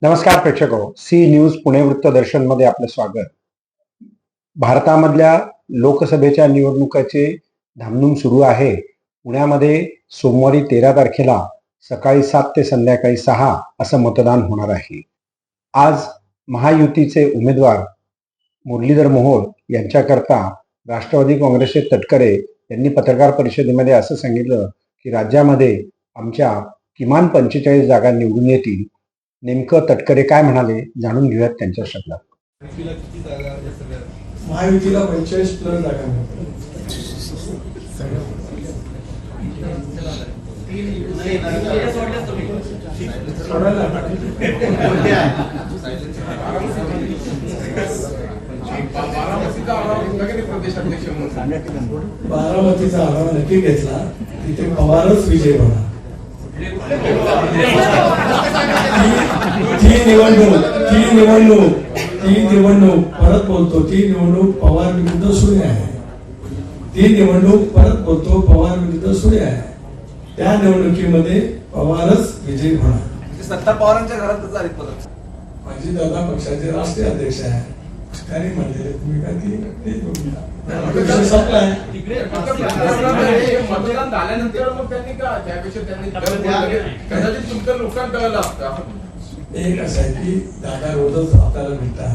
नमस्कार प्रेक्षको, C news Pune वृत्तदर्शनमध्ये आपलं स्वागत. भारतामधल्या लोकसभेच्या निवडणुकीचे धामधूम सुरू आहे. पुण्यामध्ये सोमवारी 13 तारखेला सकाळी 7 ते संध्याकाळी 6 असं मतदान होणार आहे. आज महायुतीचे उमेदवार मुरलीधर मोहोळ यांच्याकरता राष्ट्रवादी काँग्रेसचे तटकरे यांनी पत्रकार परिषदेमध्ये असं सांगितलं की राज्यामध्ये आमच्या किमान 45 जागा निवडून येतील. नेमकं तटकरे काय म्हणाले जाणून घेऊयात त्यांच्या शब्दात. महायुतीला 45 प्लस जागा बारामतीचा आढावा नक्की घेतला. तिथे पवारच विजय होणार. ती निवडणूक परत बोलतो, ती निवडणूक पवार विरुद्ध सुरे आहे. त्या निवडणुकीमध्ये पवारच विजयी होणार. सत्ता पवारांच्या घरातच आली परत. माझी दादा पक्षाचे राष्ट्रीय अध्यक्ष आहे. काही म्हणले तुम्ही काय मतदान झाल्यानंतर मग त्यांनी का त्यापेक्षा त्यांनी तुमच्या लोकांना कळलं असतं. एक असं आहे की दादा रोजच आपल्याला भेटतात.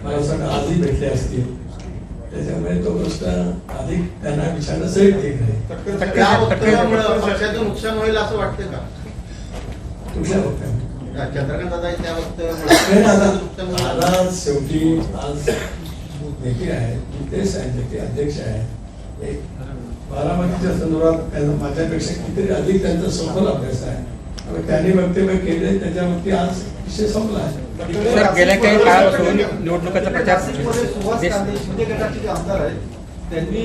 मला असं आजही भेटले असतील. त्याच्यामुळे तो प्रश्न अधिक त्यांना विचारणं सहित ठीक आहे. पक्षाचं नुकसान होईल असं वाटतं का? तुमच्या वक्तव्य चंद्रकांत दादा त्या आज शेवटी आज देखील आहे. तेच सांगितलं की अध्यक्ष आहे. एक बारामतीच्या संदर्भात माझ्यापेक्षा कितीतरी अधिक त्यांचा सखोल अभ्यास आहे. त्यांनी वक्तव्य केले त्याच्यावरती आज विषय संपला आहे. गेल्या काही काळापासून निवडणुकीचा प्रचार सुहास कांदे शिंदे गटाचे जे आमदार आहेत त्यांनी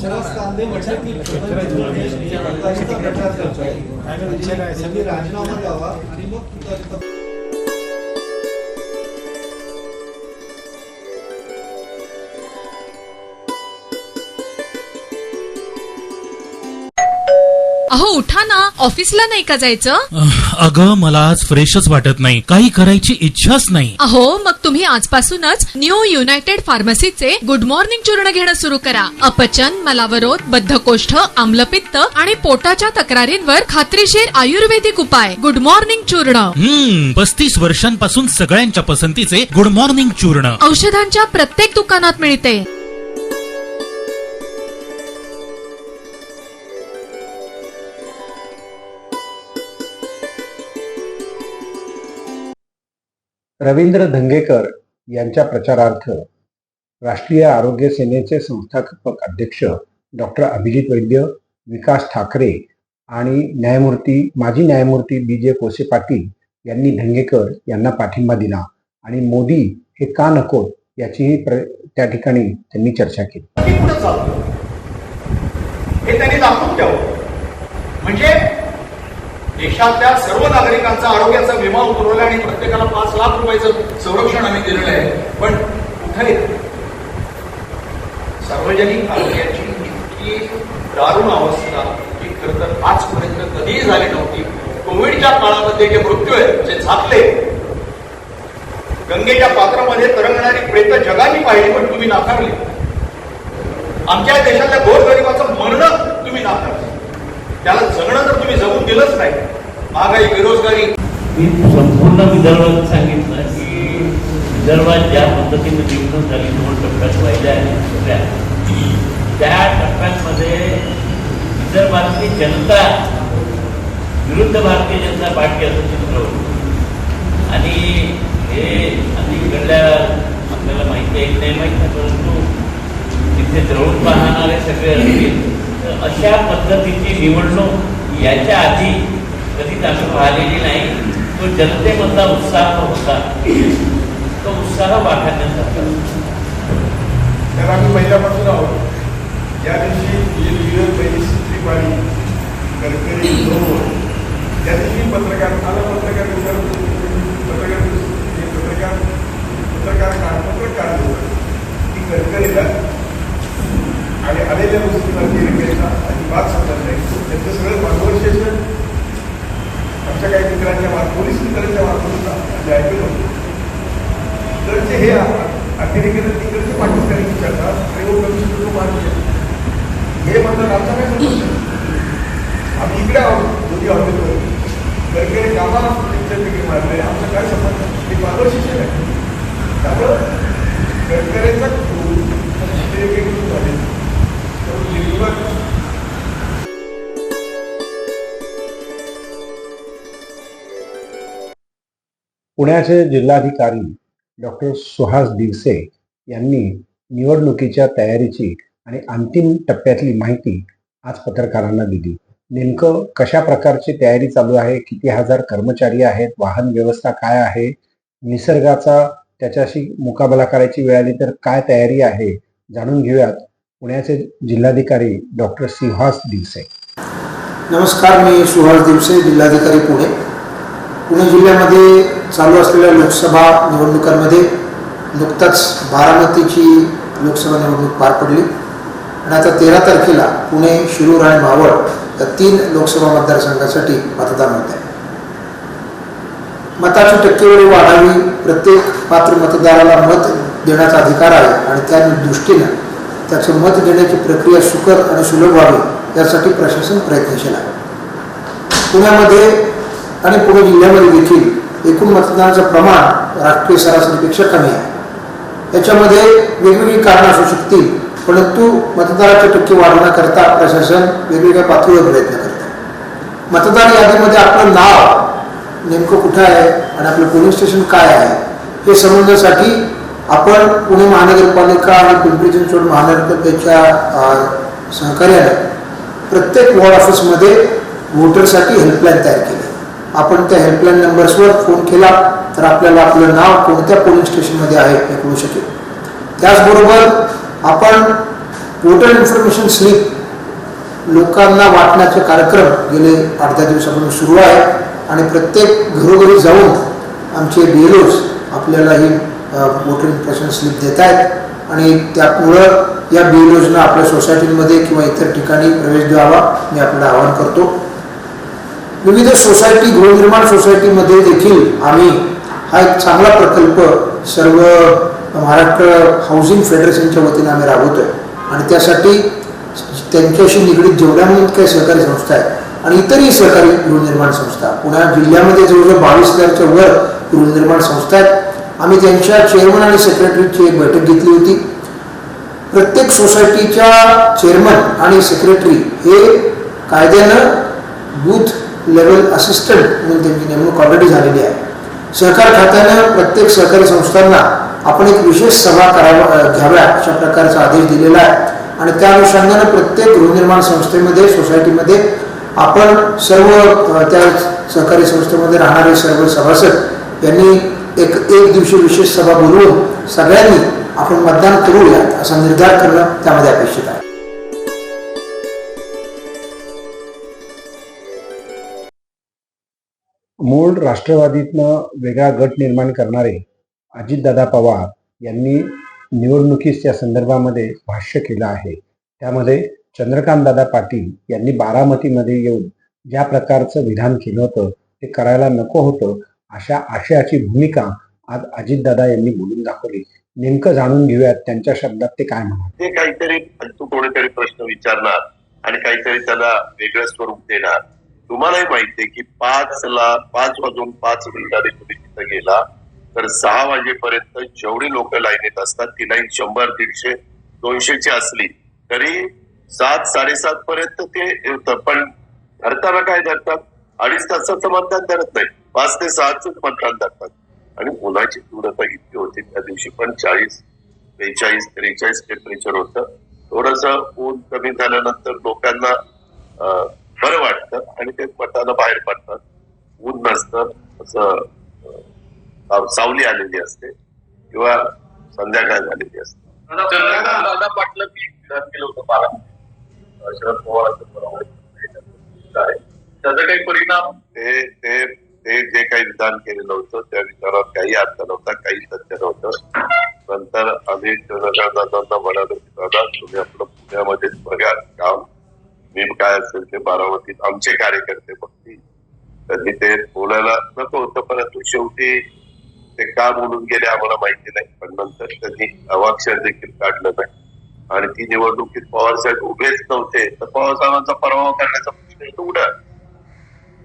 सुहास कांदे म्हटलं की प्रचार करतोय त्यांनी राजीनामा द्यावा आणि मग अहो उठा ना, ऑफिसला नाही का जायचं? अगं मला आज फ्रेशच वाटत नाही, काही करायची इच्छाच नाही. अहो मग तुम्ही आजपासूनच न्यू युनायटेड फार्मसीचे गुड मॉर्निंग चूर्ण घेणं सुरू करा. अपचन, मलावरोध, बद्धकोष्ठ, आम्लपित्त आणि पोटाच्या तक्रारींवर खात्रीशीर आयुर्वेदिक उपाय. गुड मॉर्निंग चूर्ण. 35 वर्षांपासून सगळ्यांच्या पसंतीचे गुड मॉर्निंग चूर्ण औषधांच्या प्रत्येक दुकानात मिळते. रवींद्र धंगेकर यांच्या प्रचारार्थ राष्ट्रीय आरोग्य सेनेचे संस्थापक अध्यक्ष डॉक्टर अभिजित वैद्य, विकास ठाकरे आणि माजी न्यायमूर्ती BJ कोसे पाटील यांनी धंगेकर यांना पाठिंबा दिला आणि मोदी हे का नकोत याचीही त्या ठिकाणी त्यांनी चर्चा केली. हे त्यांनी दाखवून द्यावं. म्हणजे देशातल्या सर्व नागरिकांचा आरोग्याचा विमा उतरवला आणि प्रत्येकाला 5 लाख रुपयाचं संरक्षण आम्ही दिलेलं आहे. पण कुठे सार्वजनिक आरोग्याची इतकी दारुण अवस्था जी खरं तर आजपर्यंत कधीही झाली नव्हती. कोविडच्या काळामध्ये जे मृत्यू आहेत जे झापले, गंगेच्या पात्रामध्ये तरंगणारी प्रेत जगाने पाहिली पण तुम्ही नाकारली. आमच्या देशातल्या गोरगरिबाचं मरणं तुम्ही नाकारलं. त्याला जगणं तर तुम्ही जगून दिलंच नाही. महागाई, बेरोजगारी. मी संपूर्ण विदर्भात सांगितलं की विदर्भात ज्या पद्धतीने निवडणूक झाली 2 टप्प्यात व्हायच्या सगळ्या, त्या टप्प्यांमध्ये विदर्भातली जनता विरुद्ध भारतीय जनता पार्टी असं चित्र होतं. आणि हे अनेक घडल्या आपल्याला माहिती आहे की नाही माहीत नाही, परंतु तिथे जवळून पाहणारे सगळे असतील. अशा पद्धतीची निवडणूक याच्या आधी कधीच आम्ही पाहिलेली नाही. तो जनतेमधला उत्साह होता, तो उत्साह वाढण्यासारखा. तर आम्ही पहिल्यापासून आहोत. ज्या दिवशी पहिली पाणी गडकरी त्या दिवशी पत्रकार काढत होतं की गडकरीला आणि आलेल्या गोष्टींना अजिबात समजत नाही. त्यांचं सगळं कॉन्व्हर्सेशन आमच्या काही मित्रांच्या पोलीस मित्रांच्या मार्फत ऐकलं होतं. इकडचे हे अखेरीकडे तिकडचे पाकिस्तानी विचारतात आणि कमिशन मार्ग हे म्हणतात आमचा काय संबंध नाही. आम्ही इकडे आहोत दोन्ही हॉटेलवर वगैरे कामाला त्यांच्यापैकी मारले आमचा काय संबंध हे मार्गदर्शन आहे. त्यामुळं गडकरींचा झाले पुण्याचे जिल्हाधिकारी डॉक्टर सुहास दिवसे यांनी निवडणुकीच्या तयारीची आणि अंतिम टप्प्यातली माहिती आज पत्रकारांना दिली. नेमकं कशा प्रकारची तयारी चालू आहे, किती हजार कर्मचारी आहेत, वाहन व्यवस्था काय आहे, निसर्गाचा त्याच्याशी मुकाबला करायची वेळ आली तर काय तयारी आहे, जाणून घेऊयात पुण्याचे जिल्हाधिकारी डॉक्टर सुहास दिवसे. नमस्कार, मी सुहास दिवसे, जिल्हाधिकारी पुणे. पुणे जिल्ह्यामध्ये चालू असलेल्या लोकसभा निवडणुकांमध्ये नुकताच बारामतीची लोकसभा निवडणूक पार पडली आणि आता 13 तारखेला पुणे, शिरूर आणि मावळ या 3 लोकसभा मतदारसंघासाठी मतदान होत आहे. मताची टक्केवारी वाढावी, प्रत्येक पात्र मतदाराला मत देण्याचा अधिकार आहे आणि त्या दृष्टीनं त्याचं मत देण्याची प्रक्रिया सुकर आणि सुलभ व्हावी यासाठी प्रशासन प्रयत्नशील आहे. पुण्यामध्ये आणि पुणे जिल्ह्यामध्ये देखील एकूण मतदानाचं प्रमाण राष्ट्रीय सरासरीपेक्षा कमी आहे. याच्यामध्ये वेगवेगळी कारणं असू शकतील, परंतु मतदाराची टक्के वाढवण्याकरता प्रशासन वेगवेगळ्या पातळीवर प्रयत्न करते. मतदार यादीमध्ये आपलं नाव नेमकं कुठं आहे आणि आपलं पोलिंग स्टेशन काय आहे हे समजण्यासाठी आपण पुणे महानगरपालिका आणि पिंपरी चिंचवड महानगरपालिकेच्या सहकार्याने प्रत्येक वॉर्ड ऑफिसमध्ये वोटरसाठी हेल्पलाईन तयार केली. आपण त्या हेल्पलाईन नंबर्सवर फोन केला तर आपल्याला आपलं नाव कोणत्या पोलिंग स्टेशनमध्ये आहे हे कळू शकेल. त्याचबरोबर आपण वोटर इन्फॉर्मेशन स्लिप लोकांना वाटण्याचे कार्यक्रम गेले 8-10 दिवसापासून सुरू आहे आणि प्रत्येक घरोघरी जाऊन आमचे BLOs आपल्याला ही वोटर इन्फॉर्मेशन स्लिप देत आहेत आणि त्यामुळं या BLOsना आपल्या सोसायटीमध्ये किंवा इतर ठिकाणी प्रवेश द्यावा मी आपल्याला आवाहन करतो. विविध सोसायटी, गृहनिर्माण सोसायटीमध्ये देखील आम्ही हा एक चांगला प्रकल्प सर्व महाराष्ट्र हाऊसिंग फेडरेशनच्या वतीने आम्ही राबवतोय आणि त्यासाठी त्यांच्याशी निगडीत जेवढ्या काही सहकारी संस्था आहेत आणि इतरही सहकारी गृहनिर्माण संस्था, पुणे जिल्ह्यामध्ये जवळजवळ 22,000च्या वर गृहनिर्माण संस्था आहेत. आम्ही त्यांच्या चेअरमन आणि सेक्रेटरीची एक बैठक घेतली होती. प्रत्येक सोसायटीच्या चेअरमन आणि सेक्रेटरी हे कायद्यानं बूथ लेवल असिस्टंट म्हणून त्यांची नेमणूक ऑलरेडी झालेली आहे. सहकार खात्यानं प्रत्येक सहकारी संस्थांना आपण एक विशेष सभा घ्याव्या अशा प्रकारचा आदेश दिलेला आहे आणि त्या अनुषंगानं प्रत्येक गृहनिर्माण संस्थेमध्ये, सोसायटीमध्ये आपण सर्व त्या सहकारी संस्थेमध्ये राहणारे सर्व सभासद यांनी एक दिवशी विशेष सभा बोलवून सगळ्यांनी आपण मतदान करूया असा निर्धार करणं त्यामध्ये अपेक्षित आहे. मूळ राष्ट्रवादीतनं वेगळा गट निर्माण करणारे अजितदादा पवार यांनी निवडणुकीच्या संदर्भामध्ये भाष्य केलं आहे. त्यामध्ये चंद्रकांतदादा पाटील यांनी बारामतीमध्ये येऊन ज्या प्रकारचं विधान केलं होतं ते करायला नको होतं अशा आशयाची भूमिका आज अजितदादा यांनी बोलून दाखवली. नेमकं जाणून घेऊयात त्यांच्या शब्दात ते काय म्हणतात. ते काहीतरी फालतू कोणीतरी प्रश्न विचारणार आणि काहीतरी त्याला वेगळं स्वरूप देणार. तुम्हालाही माहिती आहे की 5 वाजून 5 मिनिटांनी तुम्ही तिथं गेला तर 6 वाजेपर्यंत जेवढी लोक लाईनीत असतात ती लाईन 100, 150, 200ची असली तरी 7-7:30 पर्यंत ते येतं. पण धरताना काय धरतात, 2.5 तासाचं मतदान धरत नाही, 5 ते 6च मतदान धरतात. आणि उन्हाची तीव्रता इतकी होती त्या दिवशी, पण 40, 42, 43 टेम्परेचर होतं. थोडस ऊन कमी झाल्यानंतर लोकांना बरं वाटतं आणि ते मतानं बाहेर पडतात. ऊन नसतं, असं सावली आलेली असते किंवा संध्याकाळ झालेली असते. दादा पाटलं की विधान केलं होतं बारामती शरद पवारांचं, त्याचा काही परिणाम ते जे काही विधान केलेलं होतं त्या विचारात काही अर्थ नव्हता, काही सत्य नव्हतं. नंतर आम्ही चंद्रकांतदादांना म्हणालो की दादा तुम्ही आपलं पुण्यामध्येच बघा काम, मी काय असेल ते बारामतीत आमचे कार्यकर्ते बघतील त्यांनी ते बोलायला नको होतं, परंतु शेवटी ते का बोलून गेले आम्हाला माहिती नाही. पण नंतर त्यांनी अवाक्षर देखील काढलं नाही आणि ती निवडणुकीत पवार साहेब उभेच नव्हते, तर पवार साहेबांचा पराभव करण्याचा प्रश्न येतो कुठं?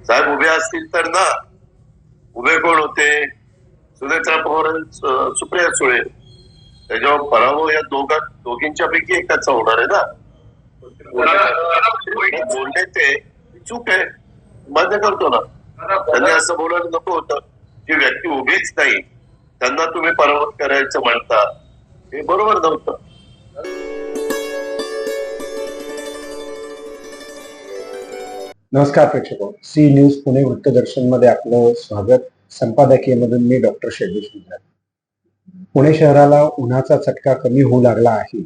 साहेब उभे असतील तर ना. उभे कोण होते? सुनेत्रा पवार, सुप्रिया सुळे. त्याच्यावर पराभव या दोघींच्या पैकी एकाचा होणार आहे ना. बोलले ते चूक आहे, मान्य करतो ना. त्यांनी असं बोलायला नको होतं. जी व्यक्ती उभीच नाही त्यांना तुम्ही पराभूत करायचं म्हणता, हे बरोबर नव्हतं. नमस्कार प्रेक्षक, सी न्यूज पुणे वृत्तदर्शन मध्ये आपलं स्वागत. संपादकीयमधून मी डॉक्टर शैलेश गुजरात. पुणे शहराला उन्हाचा चटका कमी होऊ लागला आहे,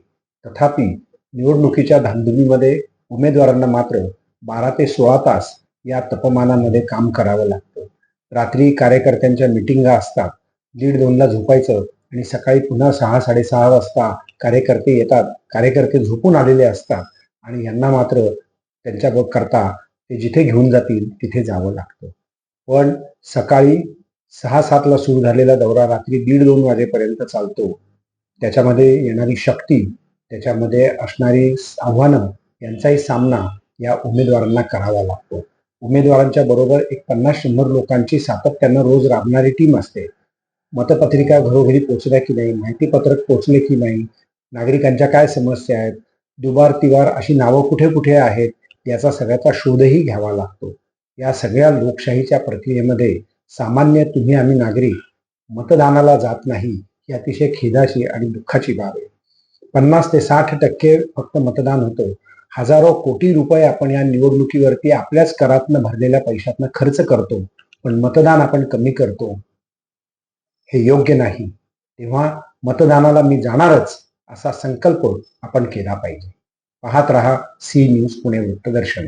तथापि निवडणुकीच्या धामधुमीमध्ये उमेदवारांना मात्र 12 ते 16 तास या तापमानामध्ये काम करावं लागतं. रात्री कार्यकर्त्यांच्या मिटिंगा असतात, 1:30-2ला झोपायचं आणि सकाळी पुन्हा 6-6:30 वाजता कार्यकर्ते येतात. कार्यकर्ते झोपून आलेले असतात आणि यांना मात्र त्यांच्या करता ते जिथे घेऊन जातील तिथे जावं लागतं. पण सकाळी 6-7ला सुरू झालेला दौरा रात्री 1:30-2 वाजेपर्यंत चालतो. त्याच्यामध्ये येणारी शक्ती, त्याच्यामध्ये असणारी आव्हानं यांचाही सामना या उमेदवारांना करावा लागतो. उमेदवारांच्या बरोबर एक 50-100 लोकांची सातत्यानं रोज राबणारी टीम असते. मतपत्रिका घरोघरी पोहोचल्या की नाही, माहितीपत्रक पोहोचले की नाही, नागरिकांच्या काय समस्या आहेत, दुबार तिवार अशी नावं कुठे कुठे आहेत, याचा सगळ्याचा शोधही घ्यावा लागतो. या सगळ्या लोकशाहीच्या प्रक्रियेमध्ये सामान्य तुम्ही आम्ही नागरिक मतदानाला जात नाही, ही अतिशय खेदाची आणि दुःखाची बाब आहे. 50 ते 60% फक्त मतदान होतं. हजारो कोटी रुपये आपण या निवडणुकीवरती आपल्याच करातनं भरलेल्या पैशातनं खर्च करतो, पण मतदान आपण कमी करतो. हे योग्य नाही. तेव्हा मतदानाला मी जाणारच असा संकल्प आपण केला पाहिजे. पाहत रहा सी न्यूज पुणे वृत्तदर्शन.